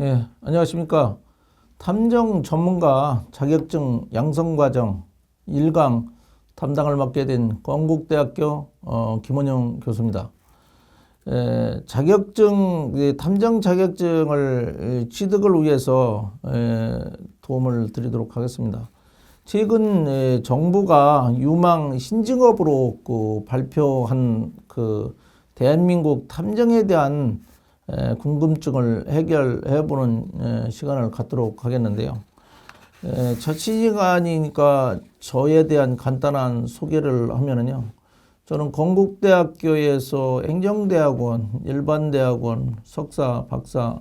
예, 안녕하십니까. 탐정 전문가 자격증 양성과정 1강 담당을 맡게 된 건국대학교 김원영 교수입니다. 탐정 자격증을 취득을 위해서 도움을 드리도록 하겠습니다. 최근 정부가 유망 신직업으로 발표한 대한민국 탐정에 대한 궁금증을 해결해보는 시간을 갖도록 하겠는데요. 첫 시간이니까 저에 대한 간단한 소개를 하면은요. 저는 건국대학교에서 행정대학원, 일반대학원, 석사, 박사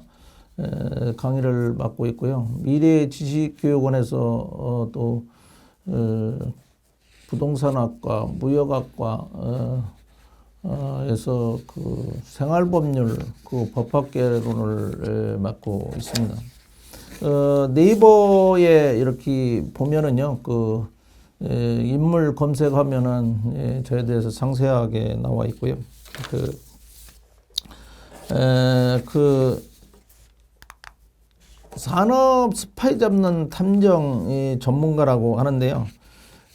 강의를 맡고 있고요. 미래지식교육원에서 또 부동산학과, 무역학과 에서 생활법률 법학개론을 맡고 있습니다. 네이버에 이렇게 보면은요, 인물 검색하면은 저에 대해서 상세하게 나와 있고요. 산업 스파이 잡는 탐정 전문가라고 하는데요.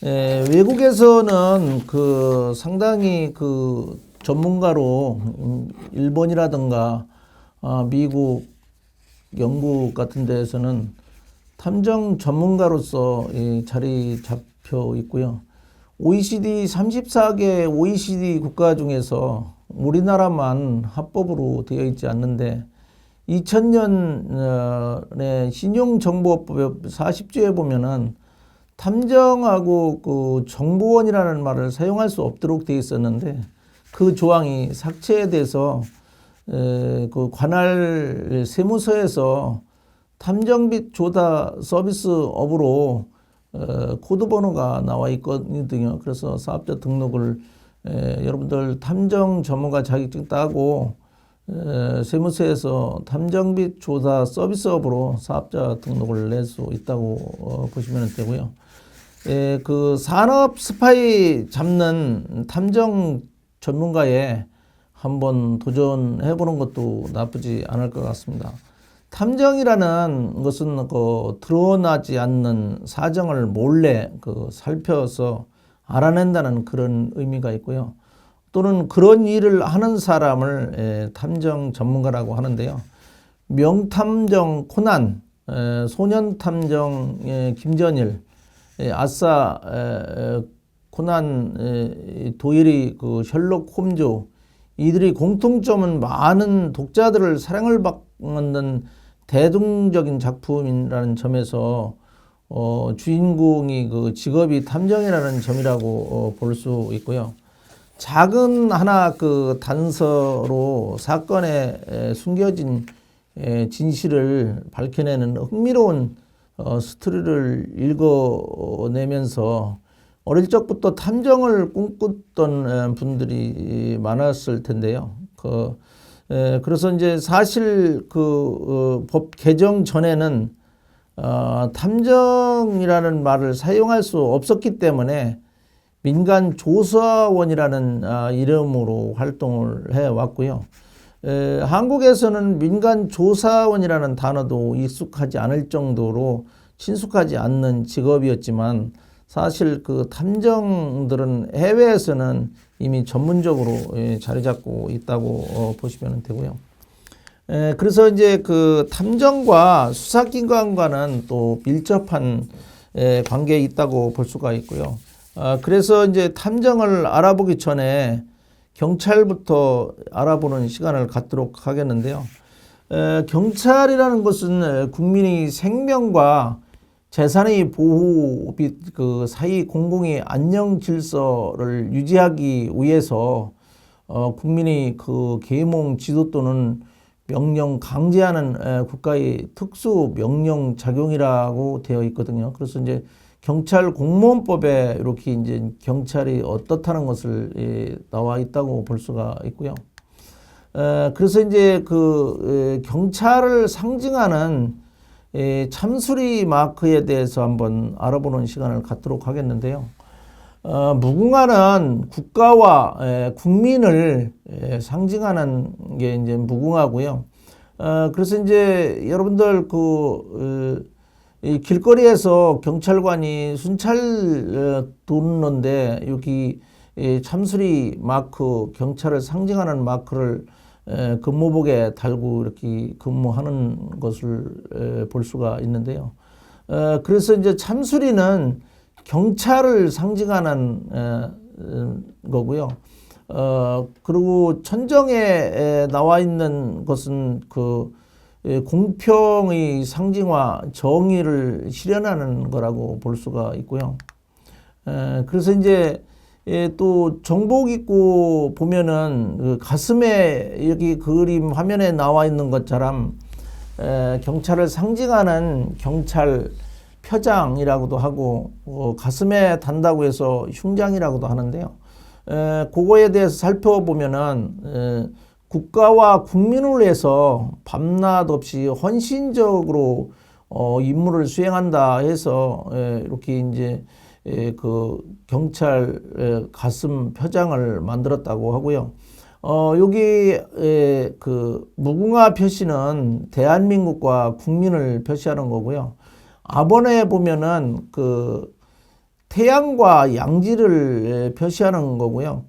외국에서는 상당히 전문가로 일본이라든가 미국, 영국 같은 데에서는 탐정 전문가로서 자리 잡혀 있고요. OECD 34개 OECD 국가 중에서 우리나라만 합법으로 되어 있지 않는데 2000년에 신용정보법 40조에 보면은 탐정하고 정보원이라는 말을 사용할 수 없도록 되어 있었는데 그 조항이 삭제돼서 관할 세무서에서 탐정 및 조사 서비스업으로 코드 번호가 나와 있거든요. 그래서 사업자 등록을 여러분들 탐정 전문가 자격증 따고 세무서에서 탐정 및 조사 서비스업으로 사업자 등록을 낼 수 있다고 보시면 되고요. 산업 스파이 잡는 탐정 전문가에 한번 도전해보는 것도 나쁘지 않을 것 같습니다. 탐정이라는 것은 드러나지 않는 사정을 몰래 살펴서 알아낸다는 그런 의미가 있고요. 또는 그런 일을 하는 사람을 탐정 전문가라고 하는데요. 명탐정 코난, 소년탐정 김전일, 아싸 코난 도일이 셜록 홈즈, 이들이 공통점은 많은 독자들을 사랑을 받는 대중적인 작품이라는 점에서 주인공이 직업이 탐정이라는 점이라고 볼 수 있고요. 작은 하나 단서로 사건에 숨겨진 진실을 밝혀내는 흥미로운 스토리를 읽어내면서 어릴 적부터 탐정을 꿈꿨던 분들이 많았을 텐데요. 그래서 이제 사실 법 개정 전에는 탐정이라는 말을 사용할 수 없었기 때문에 민간 조사원이라는 이름으로 활동을 해왔고요. 한국에서는 민간 조사원이라는 단어도 익숙하지 않을 정도로 친숙하지 않는 직업이었지만 사실 탐정들은 해외에서는 이미 전문적으로 자리 잡고 있다고 보시면 되고요. 그래서 이제 탐정과 수사기관과는 또 밀접한 관계에 있다고 볼 수가 있고요. 그래서 이제 탐정을 알아보기 전에 경찰부터 알아보는 시간을 갖도록 하겠는데요. 경찰이라는 것은 국민의 생명과 재산의 보호 및 사회 공공의 안녕 질서를 유지하기 위해서 국민의 계몽 지도 또는 명령 강제하는 국가의 특수 명령 작용이라고 되어 있거든요. 그래서 이제 경찰 공무원법에 이렇게 이제 경찰이 어떻다는 것을 나와 있다고 볼 수가 있고요. 그래서 이제 경찰을 상징하는 참수리 마크에 대해서 한번 알아보는 시간을 갖도록 하겠는데요. 무궁화는 국가와 국민을 상징하는 게 이제 무궁화고요. 그래서 이제 여러분들 이 길거리에서 경찰관이 순찰 돕는데 여기 참수리 마크, 경찰을 상징하는 마크를 근무복에 달고 이렇게 근무하는 것을 볼 수가 있는데요. 그래서 이제 참수리는 경찰을 상징하는 거고요. 그리고 천정에 나와 있는 것은 공평의 상징화, 정의를 실현하는 거라고 볼 수가 있고요. 그래서 이제 또 정복 입고 보면은 가슴에 여기 그림 화면에 나와 있는 것처럼 경찰을 상징하는 경찰 표장이라고도 하고 가슴에 단다고 해서 흉장이라고도 하는데요. 그거에 대해서 살펴보면은 국가와 국민을 위해서 밤낮 없이 헌신적으로 임무를 수행한다 해서 이렇게 이제 경찰 가슴 표장을 만들었다고 하고요. 여기 무궁화 표시는 대한민국과 국민을 표시하는 거고요. 앞번에 보면은 태양과 양지를 표시하는 거고요.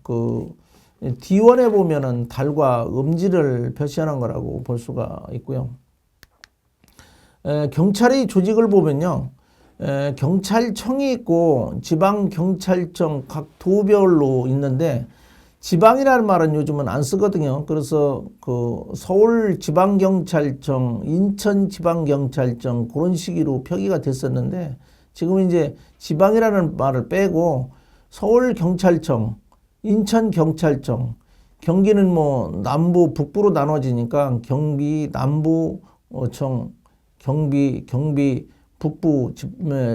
뒤원에 보면은 달과 음지를 표시하는 거라고 볼 수가 있고요. 경찰의 조직을 보면요. 경찰청이 있고 지방경찰청 각 도별로 있는데 지방이라는 말은 요즘은 안 쓰거든요. 그래서 서울지방경찰청, 인천지방경찰청 그런 식으로 표기가 됐었는데 지금 이제 지방이라는 말을 빼고 서울경찰청, 인천경찰청, 경기는 뭐 남부, 북부로 나눠지니까 경비, 남부청, 경비, 북부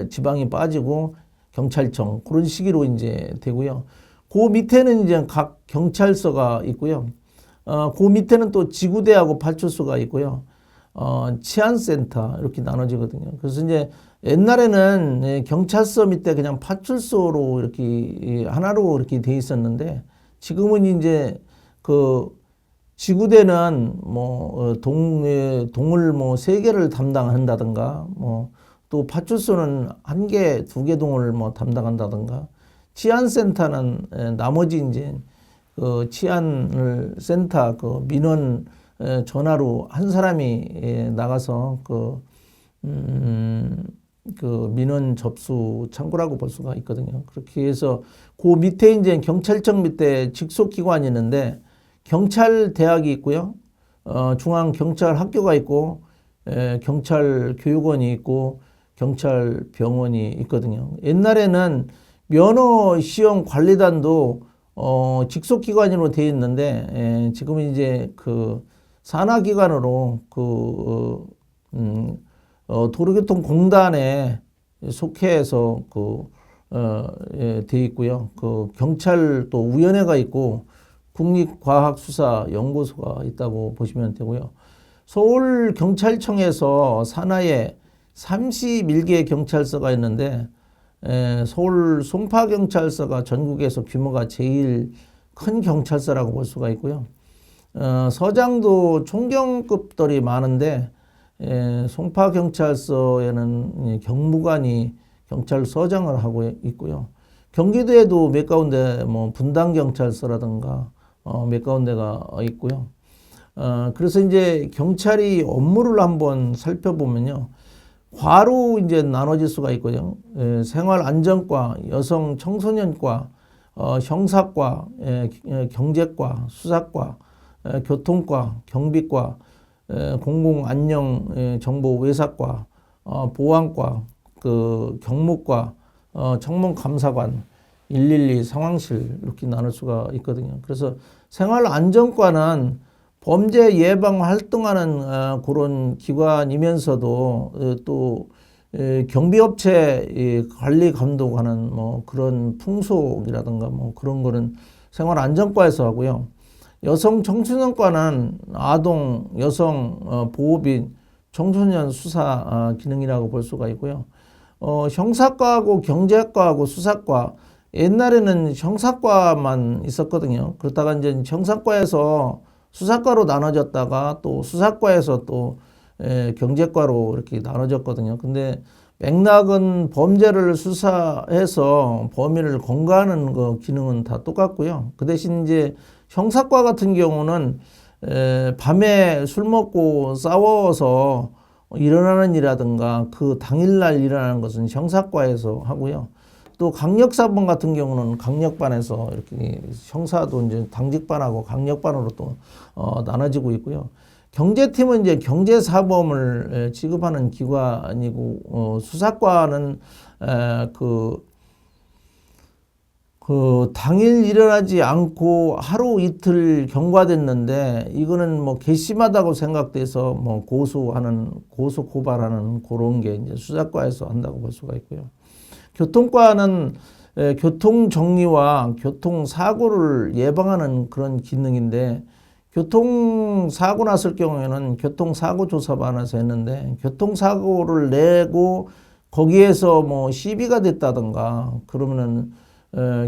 지방이 빠지고 경찰청 그런 식으로 이제 되고요. 그 밑에는 이제 각 경찰서가 있고요. 그 밑에는 또 지구대하고 파출소가 있고요. 치안센터 이렇게 나눠지거든요. 그래서 이제 옛날에는 경찰서 밑에 그냥 파출소로 이렇게 하나로 이렇게 돼 있었는데 지금은 이제 지구대는 뭐 동을 뭐 3개를 담당한다든가 뭐 또 파출소는 1개, 2개 동을 뭐 담당한다든가 치안센터는 나머지 이제 치안을 센터 민원 전화로 한 사람이 나가서 민원 접수 창구라고 볼 수가 있거든요. 그렇게 해서 그 밑에 이제 경찰청 밑에 직속 기관이 있는데 경찰대학이 있고요. 중앙경찰학교가 있고 경찰교육원이 있고 경찰병원이 있거든요. 옛날에는 면허시험관리단도 직속기관으로 되어 있는데 지금은 이제 산하기관으로 도로교통공단에 속해서 되어 있고요. 경찰도 위원회가 있고 국립과학수사연구소가 있다고 보시면 되고요. 서울경찰청에서 산하에 31개 경찰서가 있는데 서울 송파경찰서가 전국에서 규모가 제일 큰 경찰서라고 볼 수가 있고요. 서장도 총경급들이 많은데 송파경찰서에는 경무관이 경찰서장을 하고 있고요. 경기도에도 몇 가운데 뭐 분당경찰서라든가 몇 가운데가 있고요. 그래서 이제 경찰이 업무를 한번 살펴보면요. 과로 이제 나눠질 수가 있거든요. 생활안전과, 여성 청소년과, 형사과, 경제과, 수사과, 교통과, 경비과, 공공안녕정보외사과, 보안과, 경무과, 청문감사관, 112 상황실 이렇게 나눌 수가 있거든요. 그래서 생활안전과는 범죄 예방 활동하는 그런 기관이면서도 또 경비업체 관리 감독하는 뭐 그런 풍속이라든가 뭐 그런 거는 생활안전과에서 하고요. 여성 청소년과는 아동, 여성 보호 및 청소년 수사 기능이라고 볼 수가 있고요. 형사과하고 경제과하고 수사과 옛날에는 형사과만 있었거든요. 그러다가 이제 형사과에서 수사과로 나눠졌다가 또 수사과에서 또 경제과로 이렇게 나눠졌거든요. 근데 맥락은 범죄를 수사해서 범인을 검거하는 거 기능은 다 똑같고요. 그 대신 이제 형사과 같은 경우는 밤에 술 먹고 싸워서 일어나는 일이라든가 그 당일날 일어나는 것은 형사과에서 하고요. 또 강력사범 같은 경우는 강력반에서 이렇게 형사도 이제 당직반하고 강력반으로 또 나눠지고 있고요. 경제팀은 이제 경제사범을 취급하는 기관이고 수사과는 그 당일 일어나지 않고 하루 이틀 경과됐는데 이거는 뭐 괘씸하다고 생각돼서 뭐 고소 고발하는 그런 게 이제 수사과에서 한다고 볼 수가 있고요. 교통과는 교통 정리와 교통 사고를 예방하는 그런 기능인데 교통사고 났을 경우에는 교통사고 조사반에서 했는데 교통사고를 내고 거기에서 뭐 시비가 됐다든가 그러면은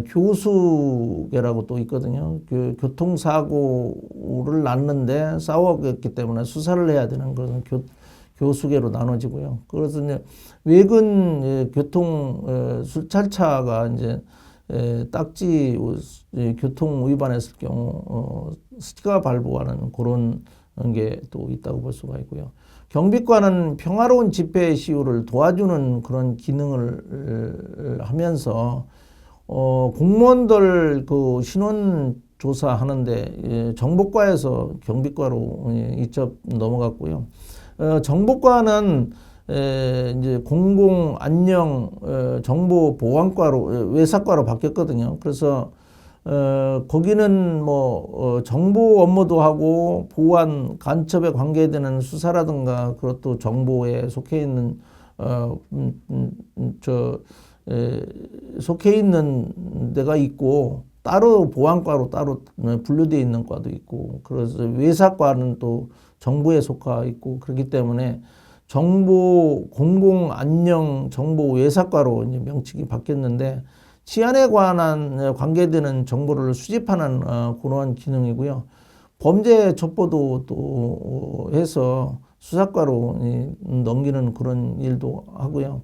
교수계라고 또 있거든요. 그 교통사고를 났는데 싸웠기 때문에 수사를 해야 되는 것은 교수계로 나눠지고요. 그래서 이제 외근 교통 순찰차가 이제 딱지 교통 위반했을 경우 스티커 발부하는 그런 게 또 있다고 볼 수가 있고요. 경비과는 평화로운 집회 시위를 도와주는 그런 기능을 하면서 공무원들 그 신원 조사하는데 정보과에서 경비과로 이첩 넘어갔고요. 정보과는 이제 공공 안녕 정보 보안과로 외사과로 바뀌었거든요. 그래서 거기는 뭐 정보 업무도 하고 보안 간첩에 관계되는 수사라든가 그것도 정보에 속해 있는 속해 있는 데가 있고 따로 보안과로 따로 분류되어 있는 과도 있고 그래서 외사과는 또 정보에 속하 있고 그렇기 때문에 정보 공공 안녕 정보 외사과로 이제 명칭이 바뀌었는데 치안에 관한 관계되는 정보를 수집하는 그러한 기능이고요. 범죄 첩보도 또 해서 수사과로 넘기는 그런 일도 하고요.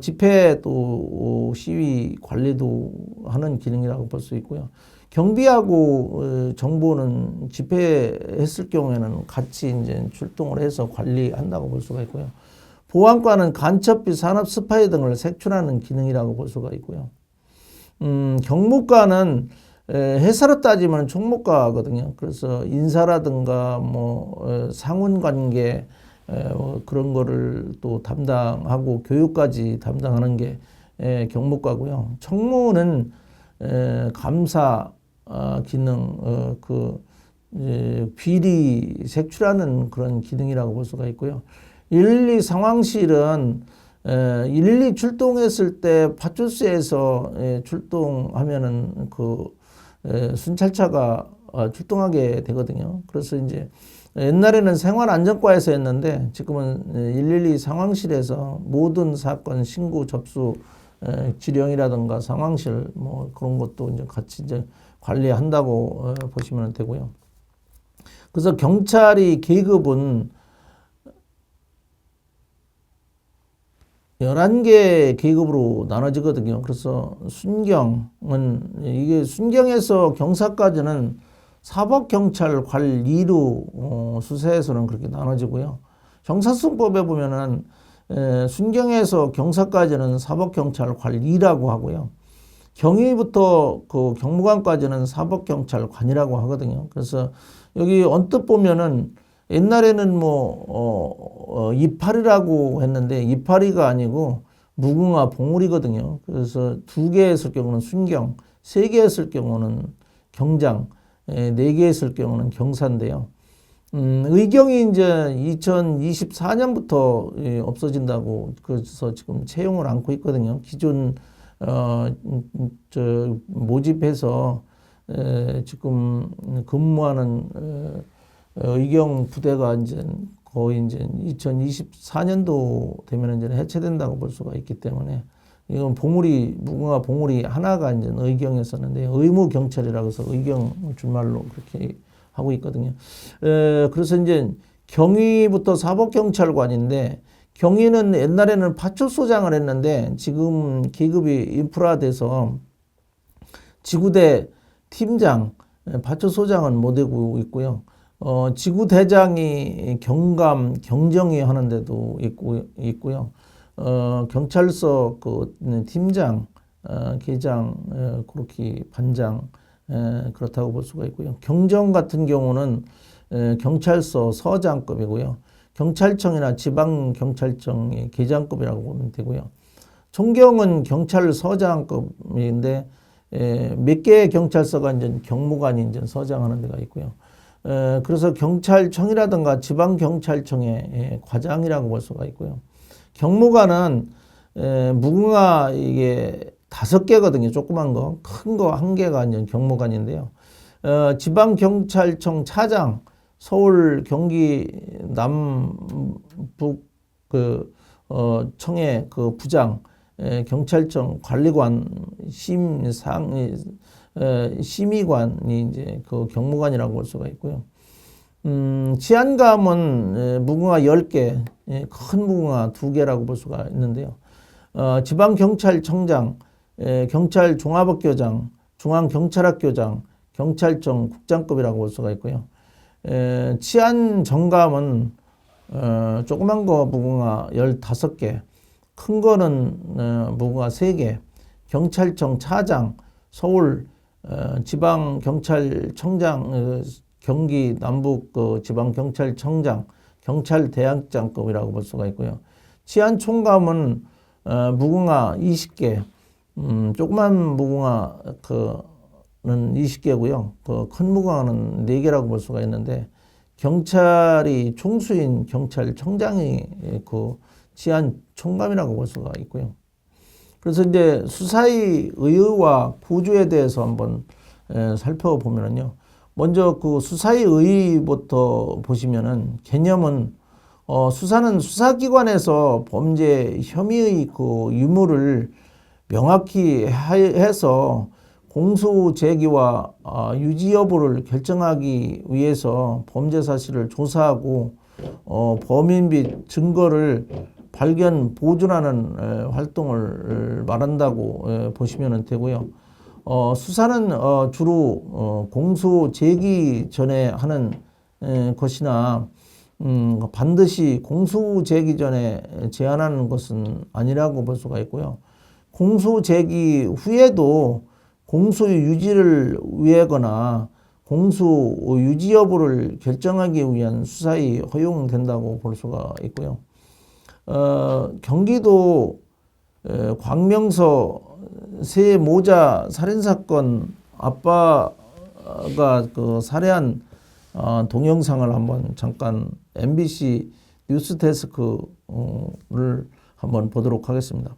집회 또 시위 관리도 하는 기능이라고 볼 수 있고요. 경비하고 정보는 집회했을 경우에는 같이 이제 출동을 해서 관리한다고 볼 수가 있고요. 보안과는 간첩비, 산업 스파이 등을 색출하는 기능이라고 볼 수가 있고요. 경무과는 회사로 따지면 총무과거든요. 그래서 인사라든가 뭐 상훈관계 그런 거를 또 담당하고 교육까지 담당하는 게 경무과고요. 청무는 감사 기능 비리 색출하는 그런 기능이라고 볼 수가 있고요. 112 상황실은 112 출동했을 때 파출소에서 출동하면은 그 순찰차가 출동하게 되거든요. 그래서 이제 옛날에는 생활안전과에서 했는데 지금은 112 상황실에서 모든 사건 신고 접수 지령이라든가 상황실 뭐 그런 것도 이제 같이 이제 관리한다고 보시면 되고요. 그래서 경찰이 계급은 11개 계급으로 나눠지거든요. 그래서 순경은 이게 순경에서 경사까지는 사법경찰 관리로 수사에서는 그렇게 나눠지고요. 형사소송법에 보면은 순경에서 경사까지는 사법경찰 관리라고 하고요. 경위부터 그 경무관까지는 사법경찰관이라고 하거든요. 그래서 여기 언뜻 보면은 옛날에는 뭐 이파리라고 했는데 이파리가 아니고 무궁화 봉우리거든요. 그래서 2개 했을 경우는 순경, 3개 했을 경우는 경장, 4개 했을 경우는 경사인데요. 의경이 이제 2024년부터 없어진다고 그래서 지금 채용을 않고 있거든요. 기존 모집해서 지금 근무하는 의경 부대가 이제 거의 이제 2024년도 되면 이제 해체된다고 볼 수가 있기 때문에 이건 봉우리 무궁화 봉우리 하나가 이제 의경이었었는데 의무 경찰이라고 해서 의경 줄말로 그렇게 하고 있거든요. 그래서 이제 경위부터 사법경찰관인데 경위는 옛날에는 파출소장을 했는데 지금 계급이 인프라돼서 지구대 팀장, 파출소장은 못 되고 있고요. 지구대장이 경감, 경정위 하는 데도 있고요. 경찰서 그 팀장, 계장, 그렇게 반장, 그렇다고 볼 수가 있고요. 경정 같은 경우는 경찰서 서장급이고요. 경찰청이나 지방경찰청의 계장급이라고 보면 되고요. 총경은 경찰서장급인데 몇 개의 경찰서가 이제 경무관이 이제 서장하는 데가 있고요. 그래서 경찰청이라든가 지방경찰청의 과장이라고 볼 수가 있고요. 경무관은 무궁화 이게 5개거든요. 조그만 거, 큰 거 1개가 이제 경무관인데요. 지방경찰청 차장, 서울, 경기, 남북 청의 그 부장, 경찰청 관리관, 심의관이 이제 그 경무관이라고 볼 수가 있고요. 치안감은 무궁화 10개, 큰 무궁화 2개라고 볼 수가 있는데요. 지방경찰청장, 경찰종합학교장, 중앙경찰학교장, 경찰청 국장급이라고 볼 수가 있고요. 치안정감은 조그만 거 무궁화 15개, 큰 거는 무궁화 3개, 경찰청 차장, 서울 지방경찰청장, 경기 남북 지방경찰청장, 경찰대학장급이라고 볼 수가 있고요. 치안총감은 무궁화 20개, 조그만 무궁화 는 20개고요. 큰 무궁화는 4개라고 볼 수가 있는데 경찰이 총수인 경찰청장이 그 치안 총감이라고 볼 수가 있고요. 그래서 이제 수사의 의의와 구조에 대해서 한번 살펴보면요. 먼저 그 수사의 의의부터 보시면은 개념은 수사는 수사기관에서 범죄 혐의의 그 유무를 명확히 해서 공소 제기와 유지 여부를 결정하기 위해서 범죄 사실을 조사하고 범인 및 증거를 발견, 보존하는 활동을 말한다고 보시면 되고요. 수사는 주로 공소 제기 전에 하는 것이나 반드시 공소 제기 전에 제한하는 것은 아니라고 볼 수가 있고요. 공소 제기 후에도 공소의 유지를 위하거나 공소 유지 여부를 결정하기 위한 수사에 허용된다고 볼 수가 있고요. 경기도 광명서 새 모자 살인사건 아빠가 그 살해한 동영상을 한번 잠깐 MBC 뉴스데스크를 한번 보도록 하겠습니다.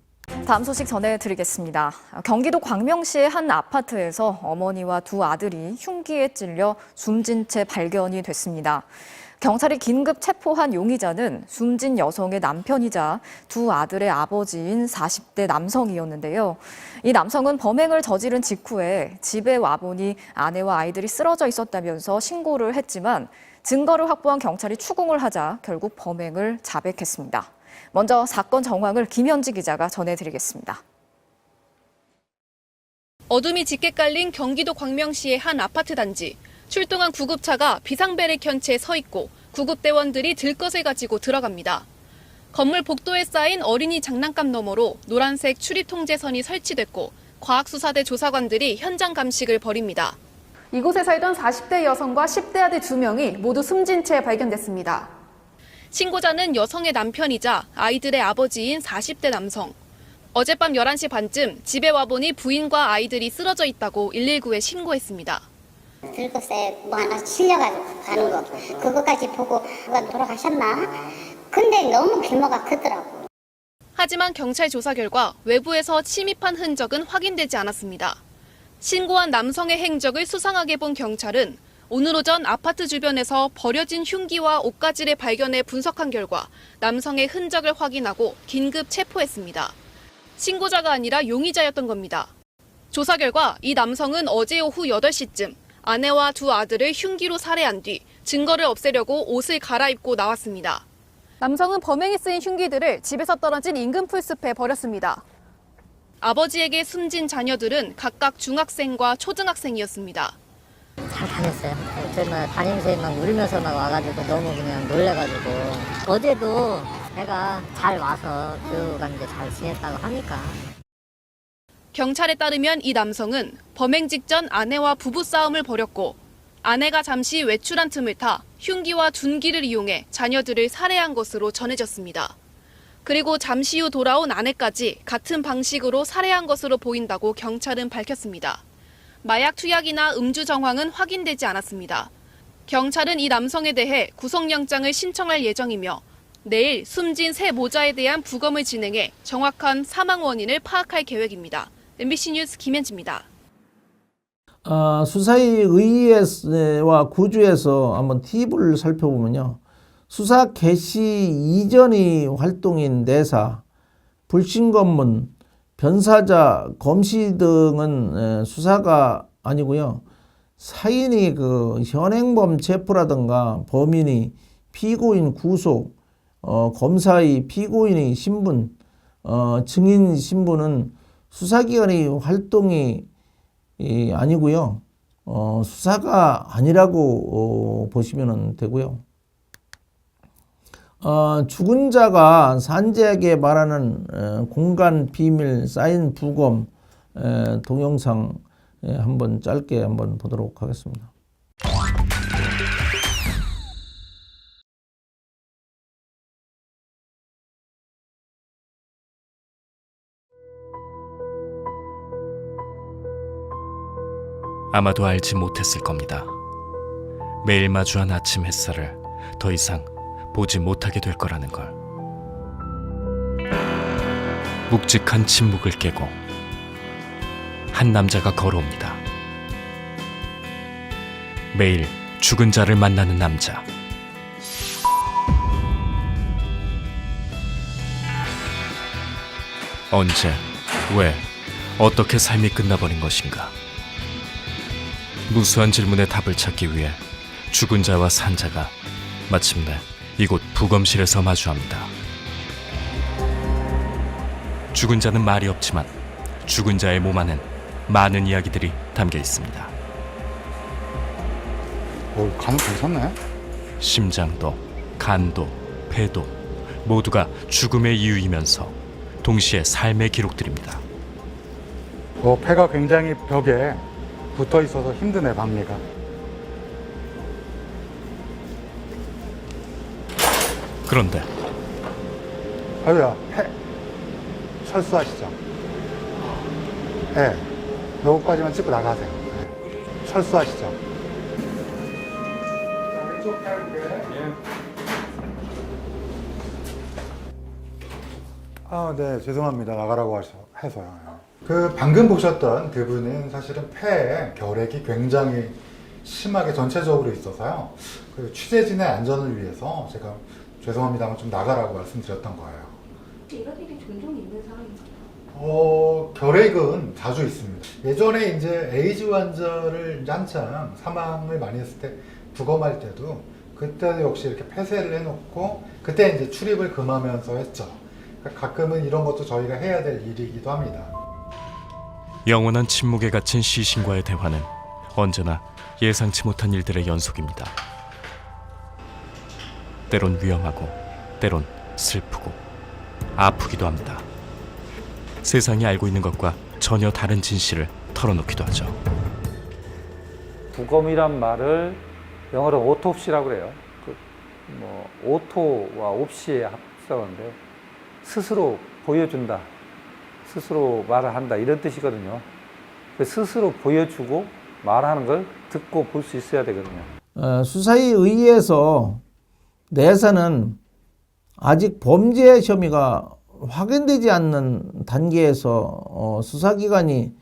다음 소식 전해드리겠습니다. 경기도 광명시의 한 아파트에서 어머니와 2 아들이 흉기에 찔려 숨진 채 발견이 됐습니다. 경찰이 긴급 체포한 용의자는 숨진 여성의 남편이자 2 아들의 아버지인 40대 남성이었는데요. 이 남성은 범행을 저지른 직후에 집에 와보니 아내와 아이들이 쓰러져 있었다면서 신고를 했지만 증거를 확보한 경찰이 추궁을 하자 결국 범행을 자백했습니다. 먼저 사건 정황을 김현지 기자가 전해드리겠습니다. 어둠이 짙게 깔린 경기도 광명시의 한 아파트 단지. 출동한 구급차가 비상벨을 켠 채 서 있고 구급대원들이 들것을 가지고 들어갑니다. 건물 복도에 쌓인 어린이 장난감 너머로 노란색 출입통제선이 설치됐고 과학수사대 조사관들이 현장 감식을 벌입니다. 이곳에 살던 40대 여성과 10대 아들 2명이 모두 숨진 채 발견됐습니다. 신고자는 여성의 남편이자 아이들의 아버지인 40대 남성. 어젯밤 11시 반쯤 집에 와보니 부인과 아이들이 쓰러져 있다고 119에 신고했습니다. 들것에 뭐 하나 실려가지고 가는 거 그것까지 보고 누가 돌아가셨나? 근데 너무 규모가 크더라고. 하지만 경찰 조사 결과 외부에서 침입한 흔적은 확인되지 않았습니다. 신고한 남성의 행적을 수상하게 본 경찰은 오늘 오전 아파트 주변에서 버려진 흉기와 옷가지를 발견해 분석한 결과 남성의 흔적을 확인하고 긴급 체포했습니다. 신고자가 아니라 용의자였던 겁니다. 조사 결과 이 남성은 어제 오후 8시쯤 아내와 두 아들을 흉기로 살해한 뒤 증거를 없애려고 옷을 갈아입고 나왔습니다. 남성은 범행에 쓰인 흉기들을 집에서 떨어진 인근 풀숲에 버렸습니다. 아버지에게 숨진 자녀들은 각각 중학생과 초등학생이었습니다. 잘 다녔어요. 정말 다니면서 막 울면서 막 와가지고 너무 그냥 놀래가지고 어제도 애가 잘 와서 교육하는데 잘 지냈다고 하니까. 경찰에 따르면 이 남성은 범행 직전 아내와 부부싸움을 벌였고 아내가 잠시 외출한 틈을 타 흉기와 둔기를 이용해 자녀들을 살해한 것으로 전해졌습니다. 그리고 잠시 후 돌아온 아내까지 같은 방식으로 살해한 것으로 보인다고 경찰은 밝혔습니다. 마약 투약이나 음주 정황은 확인되지 않았습니다. 경찰은 이 남성에 대해 구속영장을 신청할 예정이며 내일 숨진 세 모자에 대한 부검을 진행해 정확한 사망 원인을 파악할 계획입니다. MBC 뉴스 김현지입니다. 수사의 의회와 구주에서 한번 팁을 살펴보면요. 수사 개시 이전의 활동인 내사, 불신검문, 변사자, 검시 등은 수사가 아니고요. 사인이 그 현행범 체포라든가 범인이 피고인 구속, 검사의 피고인의 신분, 증인 신분은 수사기관의 활동이 아니고요. 수사가 아니라고 보시면 되고요. 죽은 자가 산재에게 말하는 공간 비밀 사인 부검 동영상 한번 짧게 한번 보도록 하겠습니다. 아마도 알지 못했을 겁니다. 매일 마주한 아침 햇살을 더 이상 보지 못하게 될 거라는 걸. 묵직한 침묵을 깨고 한 남자가 걸어옵니다. 매일 죽은 자를 만나는 남자. 언제, 왜, 어떻게 삶이 끝나버린 것인가? 무수한 질문에 답을 찾기 위해 죽은 자와 산자가 마침내 이곳 부검실에서 마주합니다. 죽은 자는 말이 없지만 죽은 자의 몸 안엔 많은 이야기들이 담겨 있습니다. 간 괜찮네? 심장도, 간도, 폐도 모두가 죽음의 이유이면서 동시에 삶의 기록들입니다. 폐가 굉장히 벽에 붙어 있어서 힘드네, 박리가. 그런데 아유야, 철수하시죠. 네, 요거까지만 찍고 나가세요. 네. 철수하시죠. 왼쪽 네, 죄송합니다. 나가라고 해서요. 방금 보셨던 그분은 사실은 폐에 결핵이 굉장히 심하게 전체적으로 있어서요. 취재진의 안전을 위해서 제가 죄송합니다만 좀 나가라고 말씀드렸던 거예요. 이런 일이 종종 있는 상황인가요? 결핵은 자주 있습니다. 예전에 이제 에이즈 환자를 한창 사망을 많이 했을 때 부검할 때도 그때도 역시 이렇게 폐쇄를 해놓고 그때 이제 출입을 금하면서 했죠. 가끔은 이런 것도 저희가 해야 될 일이기도 합니다. 영원한 침묵에 갇힌 시신과의 대화는 언제나 예상치 못한 일들의 연속입니다. 때론 위험하고 때론 슬프고 아프기도 합니다. 세상이 알고 있는 것과 전혀 다른 진실을 털어놓기도 하죠. 부검이란 말을 영어로 오토프시라고 그래요. 오토와 옵시의 합성어인데 스스로 보여준다, 스스로 말을 한다 이런 뜻이거든요. 스스로 보여주고 말하는 걸 듣고 볼 수 있어야 되거든요. 수사에 의해서 내사는 아직 범죄 혐의가 확인되지 않는 단계에서 수사기관이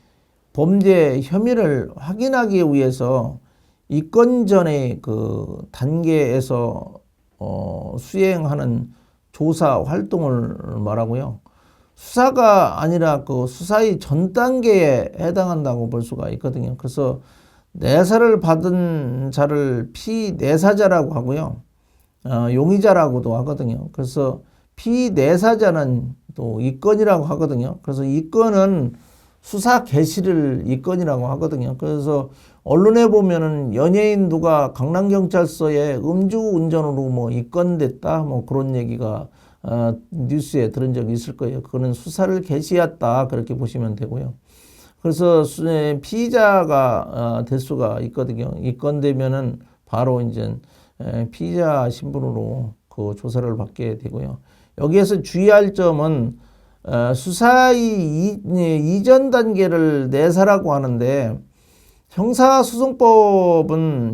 범죄 혐의를 확인하기 위해서 입건 전의 그 단계에서 수행하는 조사 활동을 말하고요. 수사가 아니라 그 수사의 전 단계에 해당한다고 볼 수가 있거든요. 그래서 내사를 받은 자를 피내사자라고 하고요. 용의자라고도 하거든요. 그래서 피내사자는 또 이건이라고 하거든요. 그래서 이건은 수사 개시를 이건이라고 하거든요. 그래서 언론에 보면은 연예인 누가 강남경찰서에 음주운전으로 뭐 입건됐다 뭐 그런 얘기가 뉴스에 들은 적이 있을 거예요. 그거는 수사를 개시했다 그렇게 보시면 되고요. 그래서 피의자가 될 수가 있거든요. 입건되면은 바로 이제 피의자 신분으로 그 조사를 받게 되고요. 여기에서 주의할 점은 수사의 이전 단계를 내사라고 하는데 형사소송법은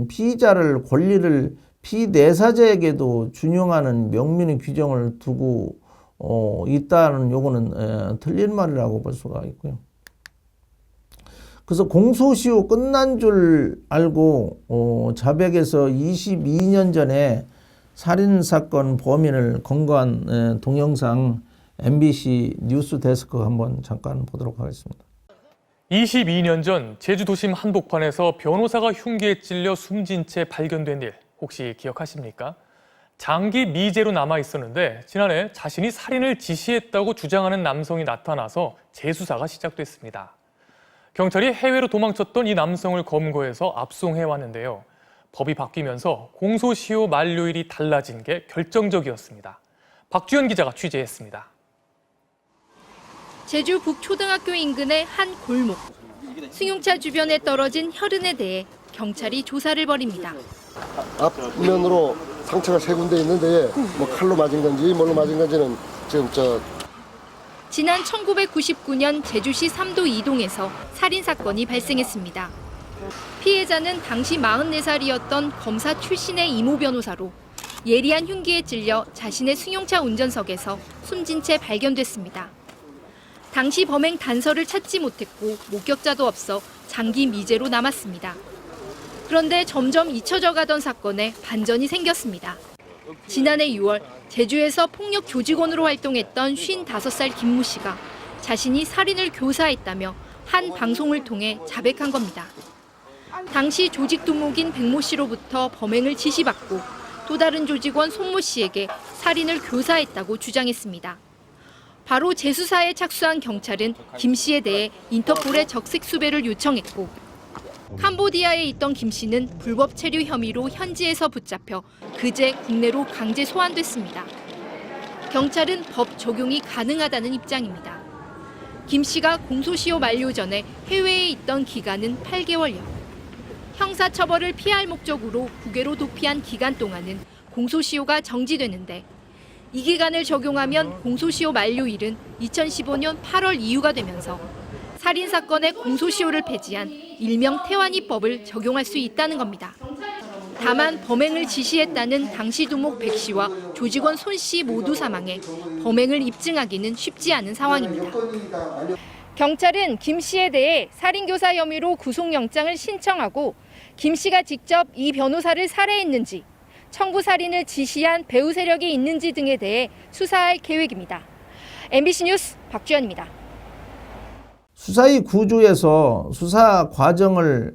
피의자를 권리를 피내사자에게도 준용하는 명문의 규정을 두고 있다는 요거는 틀린 말이라고 볼 수가 있고요. 그래서 공소시효 끝난 줄 알고 자백에서 22년 전에 살인사건 범인을 검거한 동영상 MBC 뉴스 데스크 한번 잠깐 보도록 하겠습니다. 22년 전 제주 도심 한복판에서 변호사가 흉기에 찔려 숨진 채 발견된 일 혹시 기억하십니까? 장기 미제로 남아 있었는데 지난해 자신이 살인을 지시했다고 주장하는 남성이 나타나서 재수사가 시작됐습니다. 경찰이 해외로 도망쳤던 이 남성을 검거해서 압송해 왔는데요. 법이 바뀌면서 공소시효 만료일이 달라진 게 결정적이었습니다. 박주연 기자가 취재했습니다. 제주 북초등학교 인근의 한 골목. 승용차 주변에 떨어진 혈흔에 대해 경찰이 조사를 벌입니다. 앞면으로 상처가 3군데 있는데 뭐 칼로 맞은 건지 뭘로 맞은 건지는 지금 지난 1999년 제주시 삼도 이동에서 살인사건이 발생했습니다. 피해자는 당시 44살이었던 검사 출신의 이모 변호사로 예리한 흉기에 찔려 자신의 승용차 운전석에서 숨진 채 발견됐습니다. 당시 범행 단서를 찾지 못했고 목격자도 없어 장기 미제로 남았습니다. 그런데 점점 잊혀져 가던 사건에 반전이 생겼습니다. 지난해 6월 제주에서 폭력 조직원으로 활동했던 55살 김모 씨가 자신이 살인을 교사했다며 한 방송을 통해 자백한 겁니다. 당시 조직 두목인 백모 씨로부터 범행을 지시받고 또 다른 조직원 손모 씨에게 살인을 교사했다고 주장했습니다. 바로 재수사에 착수한 경찰은 김 씨에 대해 인터폴에 적색 수배를 요청했고 캄보디아에 있던 김 씨는 불법 체류 혐의로 현지에서 붙잡혀 그제 국내로 강제 소환됐습니다. 경찰은 법 적용이 가능하다는 입장입니다. 김 씨가 공소시효 만료 전에 해외에 있던 기간은 8개월여. 형사처벌을 피할 목적으로 국외로 도피한 기간 동안은 공소시효가 정지되는데 이 기간을 적용하면 공소시효 만료일은 2015년 8월 이후가 되면서 살인사건의 공소시효를 폐지한 일명 태완이법을 적용할 수 있다는 겁니다. 다만 범행을 지시했다는 당시 두목 백 씨와 조직원 손 씨 모두 사망해 범행을 입증하기는 쉽지 않은 상황입니다. 경찰은 김 씨에 대해 살인교사 혐의로 구속영장을 신청하고 김 씨가 직접 이 변호사를 살해했는지, 청부 살인을 지시한 배후 세력이 있는지 등에 대해 수사할 계획입니다. MBC 뉴스 박주연입니다. 수사의 구조에서 수사 과정을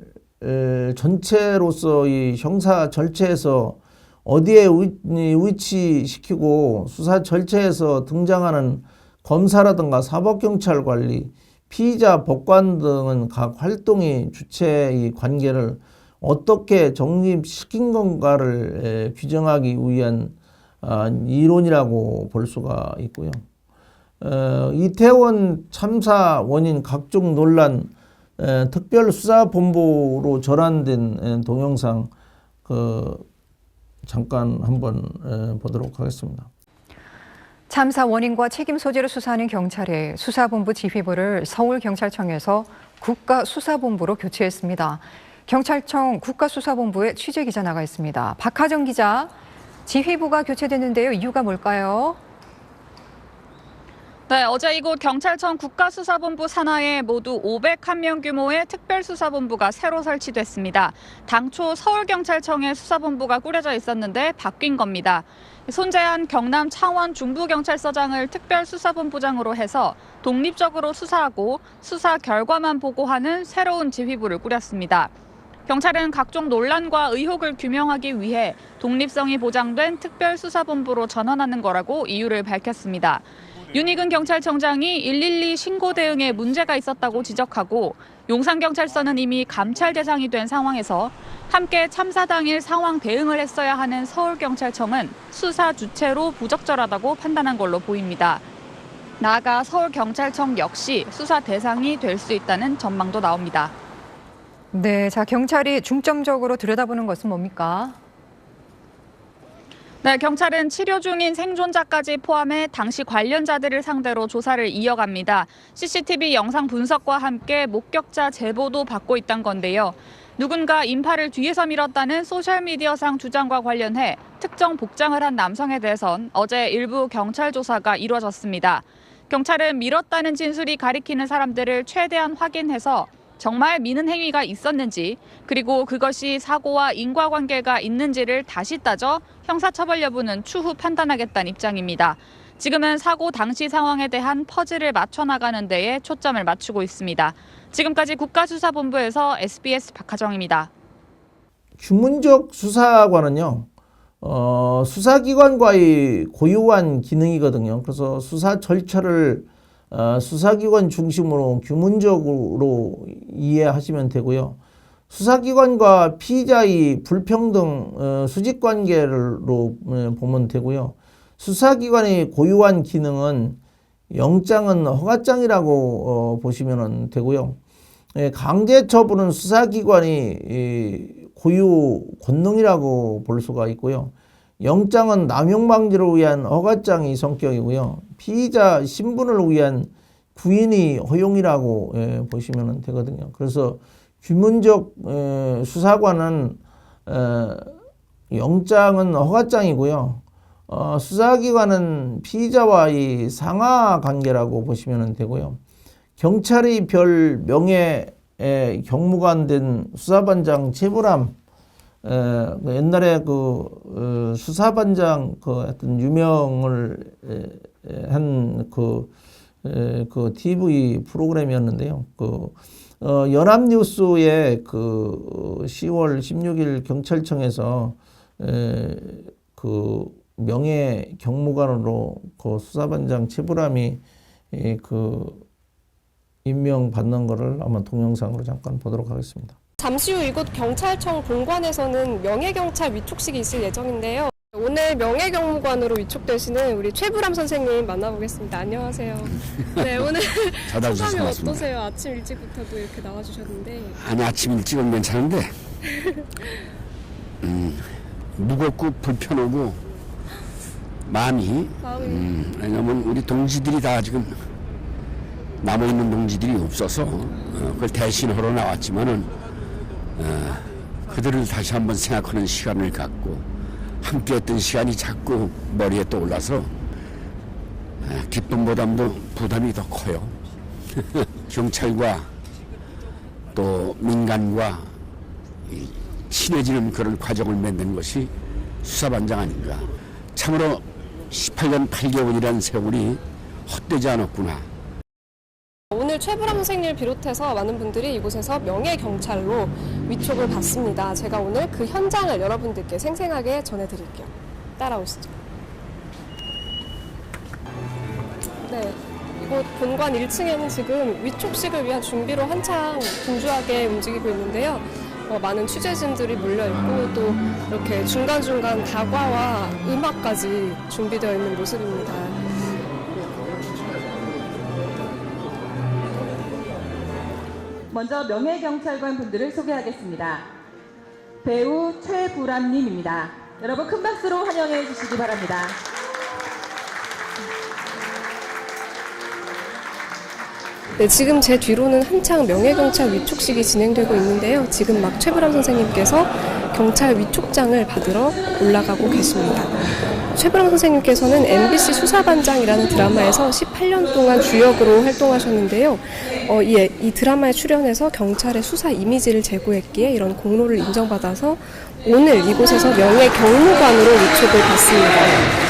전체로서의 형사 절차에서 어디에 위치시키고 수사 절차에서 등장하는 검사라든가 사법경찰 관리, 피의자 법관 등은 각 활동의 주체의 관계를 어떻게 정립시킨 건가를 규정하기 위한 이론이라고 볼 수가 있고요. 이태원 참사 원인 각종 논란 특별수사본부로 전환된 동영상 잠깐 한번 보도록 하겠습니다. 참사 원인과 책임 소재를 수사하는 경찰이 수사본부 지휘부를 서울경찰청에서 국가수사본부로 교체했습니다. 경찰청 국가수사본부에 취재기자 나가 있습니다. 박하정 기자, 지휘부가 교체됐는데요. 이유가 뭘까요? 네, 어제 이곳 경찰청 국가수사본부 산하에 모두 501명 규모의 특별수사본부가 새로 설치됐습니다. 당초 서울경찰청에 수사본부가 꾸려져 있었는데 바뀐 겁니다. 손재한 경남 창원 중부경찰서장을 특별수사본부장으로 해서 독립적으로 수사하고 수사 결과만 보고하는 새로운 지휘부를 꾸렸습니다. 경찰은 각종 논란과 의혹을 규명하기 위해 독립성이 보장된 특별수사본부로 전환하는 거라고 이유를 밝혔습니다. 윤익은 경찰청장이 112 신고 대응에 문제가 있었다고 지적하고 용산경찰서는 이미 감찰 대상이 된 상황에서 함께 참사 당일 상황 대응을 했어야 하는 서울경찰청은 수사 주체로 부적절하다고 판단한 걸로 보입니다. 나아가 서울경찰청 역시 수사 대상이 될 수 있다는 전망도 나옵니다. 네, 자, 경찰이 중점적으로 들여다보는 것은 뭡니까? 네, 경찰은 치료 중인 생존자까지 포함해 당시 관련자들을 상대로 조사를 이어갑니다. CCTV 영상 분석과 함께 목격자 제보도 받고 있다는 건데요. 누군가 인파를 뒤에서 밀었다는 소셜미디어상 주장과 관련해 특정 복장을 한 남성에 대해선 어제 일부 경찰 조사가 이루어졌습니다. 경찰은 밀었다는 진술이 가리키는 사람들을 최대한 확인해서 정말 미는 행위가 있었는지, 그리고 그것이 사고와 인과관계가 있는지를 다시 따져 형사처벌 여부는 추후 판단하겠다는 입장입니다. 지금은 사고 당시 상황에 대한 퍼즐을 맞춰나가는 데에 초점을 맞추고 있습니다. 지금까지 국가수사본부에서 SBS 박하정입니다. 주문적 수사관은요, 수사기관과의 고유한 기능이거든요. 그래서 수사 절차를 수사기관 중심으로 규문적으로 이해하시면 되고요. 수사기관과 피의자의 불평등 수직관계로 보면 되고요. 수사기관의 고유한 기능은 영장은 허가장이라고 보시면 되고요. 강제처분은 수사기관이 고유 권능이라고 볼 수가 있고요. 영장은 남용방지를 위한 허가장이 성격이고요. 피의자 신분을 위한 구인이 허용이라고 보시면 되거든요. 그래서 규문적 수사관은 영장은 허가장이고요. 수사기관은 피의자와의 상하관계라고 보시면 되고요. 경찰의 별 명예 경무관 된 수사반장 최불암, 옛날에 수사반장 어떤 유명을 한 그 TV 프로그램이었는데요. 연합뉴스에 10월 16일 경찰청에서 명예 경무관으로 수사반장 최불암이 임명받는 것을 아마 동영상으로 잠깐 보도록 하겠습니다. 잠시 후 이곳 경찰청 본관에서는 명예경찰 위촉식이 있을 예정인데요. 오늘 명예경무관으로 위촉되시는 우리 최불암 선생님 만나보겠습니다. 안녕하세요. 네, 오늘 소감이 어떠세요? 아침 일찍부터도 이렇게 나와주셨는데. 아니, 아침 일찍은 괜찮은데 무겁고 불편하고 마음이 왜냐면 우리 동지들이 다 지금 남아있는 동지들이 없어서 그걸 대신하러 나왔지만은 그들을 다시 한번 생각하는 시간을 갖고 함께했던 시간이 자꾸 머리에 떠올라서 기쁨보다도 부담이 더 커요. 경찰과 또 민간과 친해지는 그런 과정을 맺는 것이 수사반장 아닌가. 참으로 18년 8개월이라는 세월이 헛되지 않았구나. 오늘 최불암 선생님을 비롯해서 많은 분들이 이곳에서 명예경찰로 위촉을 받습니다. 제가 오늘 그 현장을 여러분들께 생생하게 전해드릴게요. 따라오시죠. 네, 이곳 본관 1층에는 지금 위촉식을 위한 준비로 한창 분주하게 움직이고 있는데요. 많은 취재진들이 몰려있고 또 이렇게 중간중간 다과와 음악까지 준비되어 있는 모습입니다. 먼저 명예경찰관 분들을 소개하겠습니다. 배우 최불암님입니다. 여러분 큰 박수로 환영해 주시기 바랍니다. 네, 지금 제 뒤로는 한창 명예경찰 위촉식이 진행되고 있는데요. 지금 막 최불암 선생님께서 경찰 위촉장을 받으러 올라가고 계십니다. 최불암 선생님께서는 MBC 수사반장이라는 드라마에서 18년 동안 주역으로 활동하셨는데요. 이 드라마에 출연해서 경찰의 수사 이미지를 제고했기에 이런 공로를 인정받아서 오늘 이곳에서 명예경무관으로 위촉을 받습니다.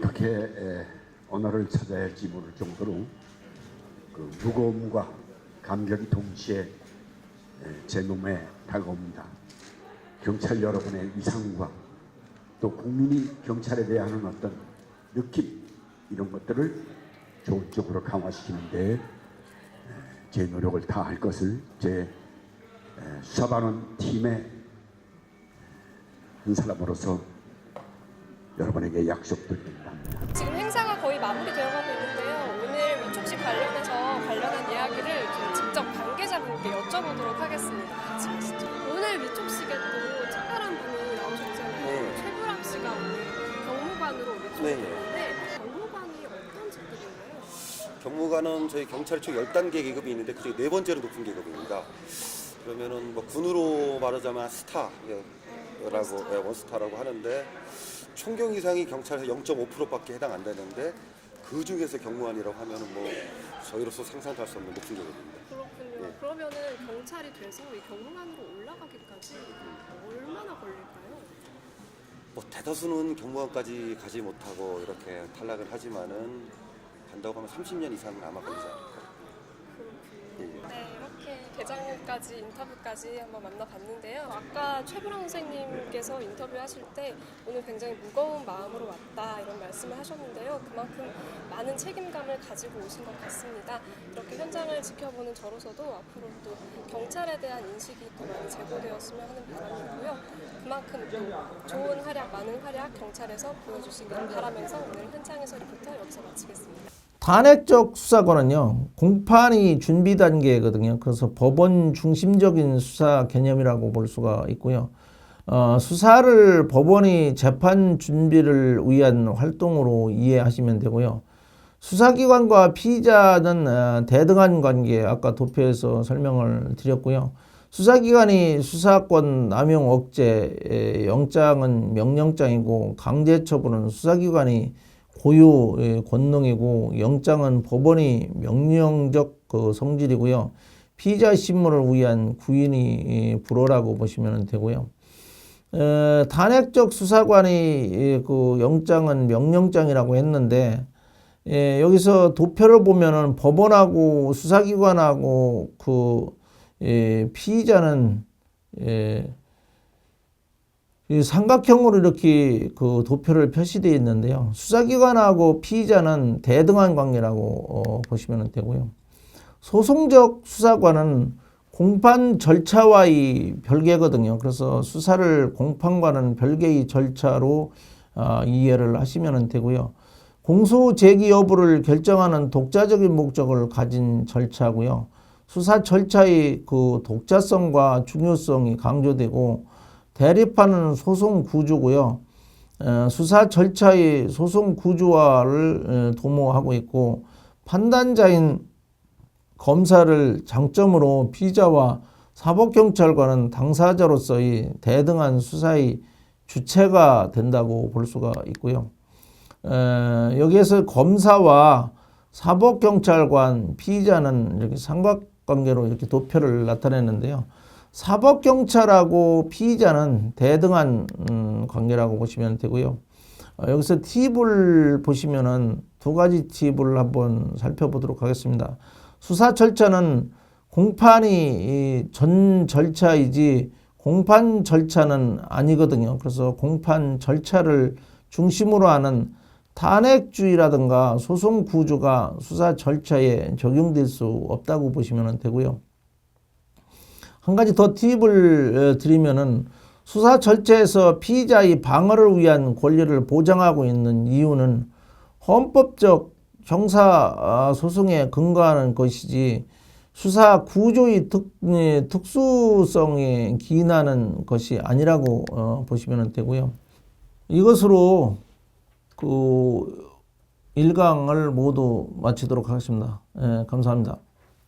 어떻게 언어를 찾아야 할지 모를 정도로 그 무거움과 감격이 동시에 제 몸에 다가옵니다. 경찰 여러분의 위상과 또 국민이 경찰에 대한 어떤 느낌 이런 것들을 좋은 쪽으로 강화시키는 데 제 노력을 다할 것을 제 수사반원 팀의 한 사람으로서 여러분에게 약속드립니다. 지금 행사가 거의 마무리되어가고 있는데요. 오늘 위촉식 관련한 이야기를 직접 관계자분께 여쭤보도록 하겠습니다. 같이 가시죠. 오늘 위촉식에 또 특별한 분이 나오셨잖아요. 네. 최불암 씨가 오늘 경무관으로 위촉했는데 경무관이 어떤 직급인가요? 경무관은 저희 경찰청 10단계 계급이 있는데 그중에 4번째로 높은 계급입니다. 그러면은 뭐 군으로 말하자면 스타라고 원스타라고 하는데 총경 이상이 경찰에서 0.5%밖에 해당 안 되는데 그 중에서 경무관이라고 하면은 뭐 저희로서 상상할 수 없는 높은 계급입니다. 그렇군요. 네. 그러면은 경찰이 돼서 이 경무관으로 올라가기까지 얼마나 걸릴까요? 뭐 대다수는 경무관까지 가지 못하고 이렇게 탈락을 하지만은 간다고 하면 30년 이상은 아마 걸리지 않을까. 예. 네, 이렇게 대장까지 인터뷰까지 한번 만나봤는데요. 아까 최불암 선생님께서 인터뷰하실 때 오늘 굉장히 무거운 마음으로 왔다 이런 말씀을 하셨는데요. 그만큼 많은 책임감을 가지고 오신 것 같습니다. 이렇게 현장을 지켜보는 저로서도 앞으로 또 경찰에 대한 인식이 더 많이 제고되었으면 하는 바람이고요. 그만큼 또 좋은 활약, 많은 활약 경찰에서 보여주시길 바라면서 오늘 현장에서 리포터 여기서 마치겠습니다. 탄핵적 수사권은요, 공판이 준비 단계거든요. 그래서 법원 중심적인 수사 개념이라고 볼 수가 있고요. 수사를 법원이 재판 준비를 위한 활동으로 이해하시면 되고요. 수사기관과 피의자는 대등한 관계, 아까 도표에서 설명을 드렸고요. 수사기관이 수사권 남용 억제, 영장은 명령장이고 강제처분은 수사기관이 고유 권능이고 영장은 법원이 명령적 성질이고요. 피의자 신문을 위한 구인이 불허라고 보시면 되고요. 탄핵적 수사관이 그 영장은 명령장이라고 했는데 여기서 도표를 보면은 법원하고 수사기관하고 그 피의자는 삼각형으로 이렇게 그 도표를 표시되어 있는데요. 수사기관하고 피의자는 대등한 관계라고 보시면 되고요. 소송적 수사관은 공판 절차와의 별개거든요. 그래서 수사를 공판과는 별개의 절차로 이해를 하시면 되고요. 공소 제기 여부를 결정하는 독자적인 목적을 가진 절차고요. 수사 절차의 그 독자성과 중요성이 강조되고 대립하는 소송 구조고요. 수사 절차의 소송 구조화를 도모하고 있고 판단자인 검사를 장점으로 피의자와 사법경찰관은 당사자로서의 대등한 수사의 주체가 된다고 볼 수가 있고요. 여기에서 검사와 사법경찰관, 피의자는 이렇게 삼각관계로 이렇게 도표를 나타내는데요. 사법경찰하고 피의자는 대등한 관계라고 보시면 되고요. 여기서 팁을 보시면은 두 가지 팁을 한번 살펴보도록 하겠습니다. 수사 절차는 공판이 전 절차이지 공판 절차는 아니거든요. 그래서 공판 절차를 중심으로 하는 탄핵주의라든가 소송 구조가 수사 절차에 적용될 수 없다고 보시면 되고요. 한 가지 더 팁을 드리면은 수사 절차에서 피의자의 방어를 위한 권리를 보장하고 있는 이유는 헌법적 형사 소송에 근거하는 것이지 수사 구조의 특수성에 기인하는 것이 아니라고 보시면 되고요. 이것으로 그 1강을 모두 마치도록 하겠습니다. 감사합니다.